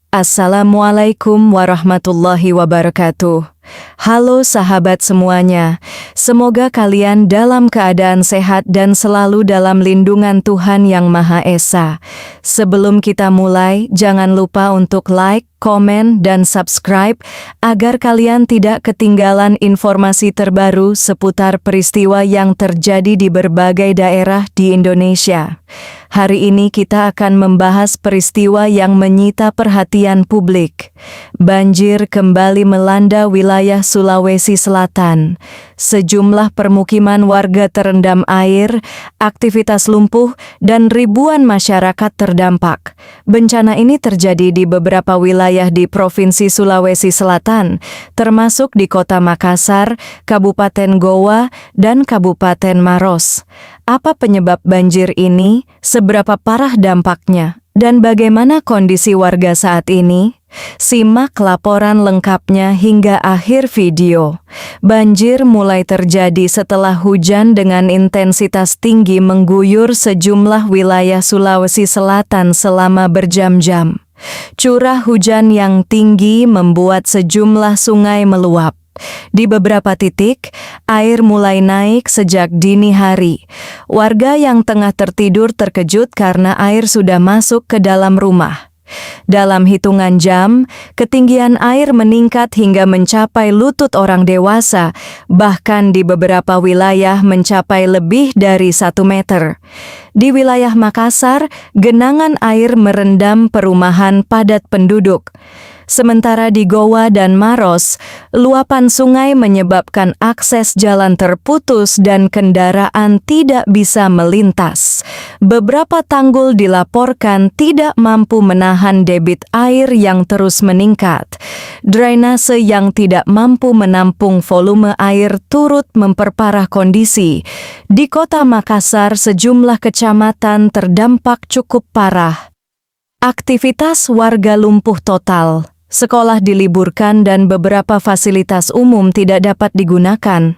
Assalamualaikum warahmatullahi wabarakatuh. Halo sahabat semuanya, semoga kalian dalam keadaan sehat dan selalu dalam lindungan Tuhan Yang Maha Esa. Sebelum kita mulai, jangan lupa untuk like, komen, dan subscribe agar kalian tidak ketinggalan informasi terbaru seputar peristiwa yang terjadi di berbagai daerah di Indonesia. Hari ini kita akan membahas peristiwa yang menyita perhatian publik. Banjir kembali melanda wilayah Sulawesi Selatan. Sejumlah permukiman warga terendam air, aktivitas lumpuh, dan ribuan masyarakat terdampak. Bencana ini terjadi di beberapa wilayah di Provinsi Sulawesi Selatan, termasuk di Kota Makassar, Kabupaten Goa, dan Kabupaten Maros. Apa penyebab banjir ini? Seberapa parah dampaknya? Dan bagaimana kondisi warga saat ini? Simak laporan lengkapnya hingga akhir video. Banjir mulai terjadi setelah hujan dengan intensitas tinggi mengguyur sejumlah wilayah Sulawesi Selatan selama berjam-jam. Curah hujan yang tinggi membuat sejumlah sungai meluap. Di beberapa titik, air mulai naik sejak dini hari. Warga yang tengah tertidur terkejut karena air sudah masuk ke dalam rumah. Dalam hitungan jam, ketinggian air meningkat hingga mencapai lutut orang dewasa, bahkan di beberapa wilayah mencapai lebih dari 1 meter. Di wilayah Makassar, genangan air merendam perumahan padat penduduk. Sementara di Goa dan Maros, luapan sungai menyebabkan akses jalan terputus dan kendaraan tidak bisa melintas. Beberapa tanggul dilaporkan tidak mampu menahan debit air yang terus meningkat. Drainase yang tidak mampu menampung volume air turut memperparah kondisi. Di Kota Makassar, sejumlah kecamatan terdampak cukup parah. Aktivitas warga lumpuh total. Sekolah diliburkan dan beberapa fasilitas umum tidak dapat digunakan.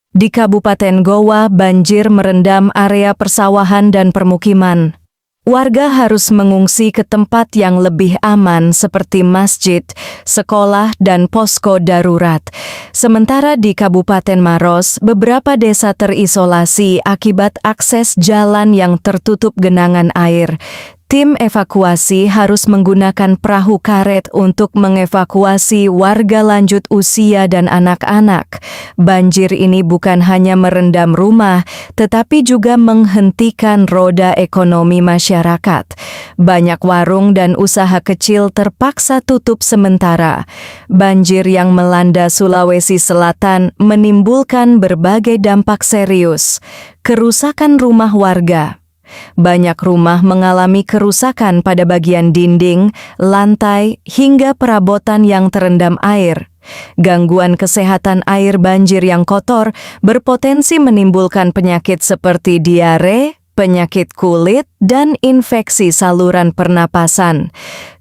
Di Kabupaten Goa, banjir merendam area persawahan dan permukiman. Warga harus mengungsi ke tempat yang lebih aman seperti masjid, sekolah, dan posko darurat. Sementara di Kabupaten Maros, beberapa desa terisolasi akibat akses jalan yang tertutup genangan air. Tim evakuasi harus menggunakan perahu karet untuk mengevakuasi warga lanjut usia dan anak-anak. Banjir ini bukan hanya merendam rumah, tetapi juga menghentikan roda ekonomi masyarakat. Banyak warung dan usaha kecil terpaksa tutup sementara. Banjir yang melanda Sulawesi Selatan menimbulkan berbagai dampak serius. Kerusakan rumah warga. Banyak rumah mengalami kerusakan pada bagian dinding, lantai, hingga perabotan yang terendam air. Gangguan kesehatan air banjir yang kotor berpotensi menimbulkan penyakit seperti diare, penyakit kulit, dan infeksi saluran pernapasan.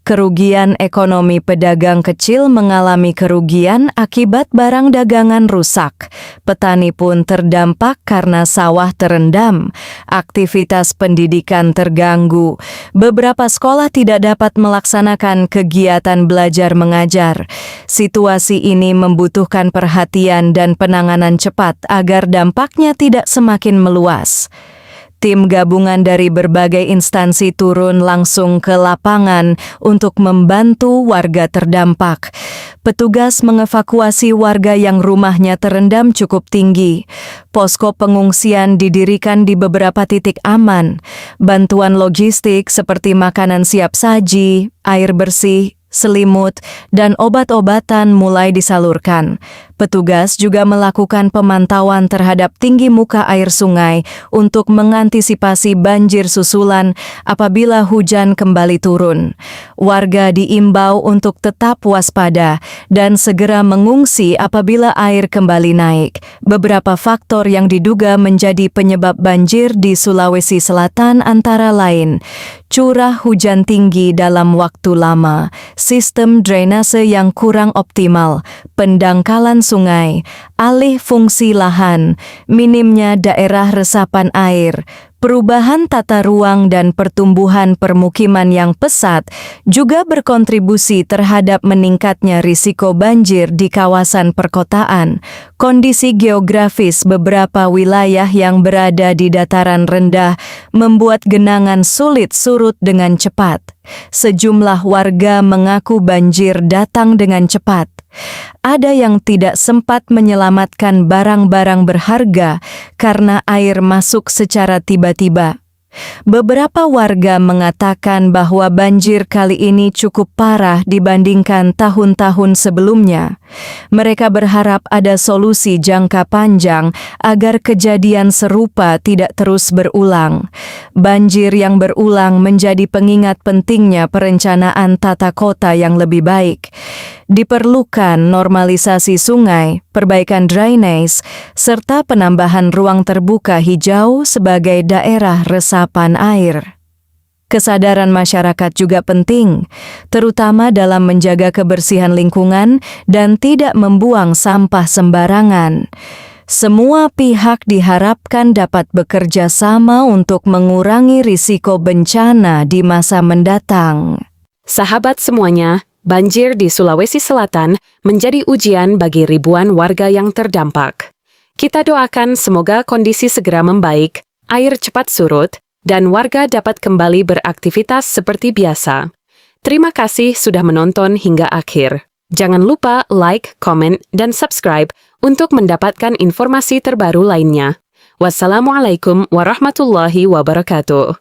Kerugian ekonomi pedagang kecil mengalami kerugian akibat barang dagangan rusak. Petani pun terdampak karena sawah terendam. Aktivitas pendidikan terganggu. Beberapa sekolah tidak dapat melaksanakan kegiatan belajar mengajar. Situasi ini membutuhkan perhatian dan penanganan cepat agar dampaknya tidak semakin meluas. Tim gabungan dari berbagai instansi turun langsung ke lapangan untuk membantu warga terdampak. Petugas mengevakuasi warga yang rumahnya terendam cukup tinggi. Posko pengungsian didirikan di beberapa titik aman. Bantuan logistik seperti makanan siap saji, air bersih, selimut, dan obat-obatan mulai disalurkan. Petugas juga melakukan pemantauan terhadap tinggi muka air sungai untuk mengantisipasi banjir susulan apabila hujan kembali turun. Warga diimbau untuk tetap waspada dan segera mengungsi apabila air kembali naik. Beberapa faktor yang diduga menjadi penyebab banjir di Sulawesi Selatan antara lain curah hujan tinggi dalam waktu lama, sistem drainase yang kurang optimal, pendangkalan sungai, alih fungsi lahan, minimnya daerah resapan air, Perubahan tata ruang dan pertumbuhan permukiman yang pesat juga berkontribusi terhadap meningkatnya risiko banjir di kawasan perkotaan. Kondisi geografis beberapa wilayah yang berada di dataran rendah membuat genangan sulit surut dengan cepat. Sejumlah warga mengaku banjir datang dengan cepat. Ada yang tidak sempat menyelamatkan barang-barang berharga karena air masuk secara tiba-tiba. Beberapa warga mengatakan bahwa banjir kali ini cukup parah dibandingkan tahun-tahun sebelumnya. Mereka berharap ada solusi jangka panjang agar kejadian serupa tidak terus berulang. Banjir yang berulang menjadi pengingat pentingnya perencanaan tata kota yang lebih baik. Diperlukan normalisasi sungai, perbaikan drainase, serta penambahan ruang terbuka hijau sebagai daerah resapan air. Kesadaran masyarakat juga penting, terutama dalam menjaga kebersihan lingkungan dan tidak membuang sampah sembarangan. Semua pihak diharapkan dapat bekerja sama untuk mengurangi risiko bencana di masa mendatang. Sahabat semuanya, banjir di Sulawesi Selatan menjadi ujian bagi ribuan warga yang terdampak. Kita doakan semoga kondisi segera membaik, air cepat surut, dan warga dapat kembali beraktivitas seperti biasa. Terima kasih sudah menonton hingga akhir. Jangan lupa like, komen, dan subscribe untuk mendapatkan informasi terbaru lainnya. Wassalamualaikum warahmatullahi wabarakatuh.